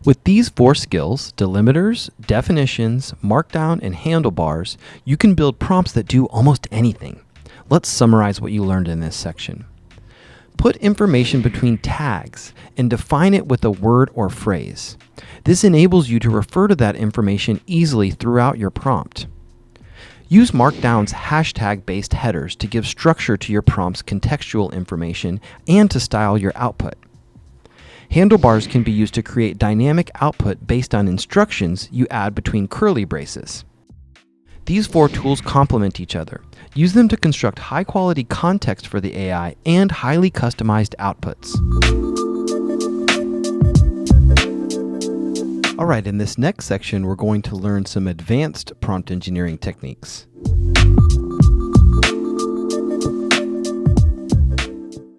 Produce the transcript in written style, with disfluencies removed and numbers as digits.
With these 4 skills, delimiters, definitions, markdown, and handlebars, you can build prompts that do almost anything. Let's summarize what you learned in this section. Put information between tags and define it with a word or phrase. This enables you to refer to that information easily throughout your prompt. Use Markdown's hashtag-based headers to give structure to your prompt's contextual information and to style your output. Handlebars can be used to create dynamic output based on instructions you add between curly braces. These 4 tools complement each other. Use them to construct high-quality context for the AI and highly customized outputs. All right, in this next section, we're going to learn some advanced prompt engineering techniques.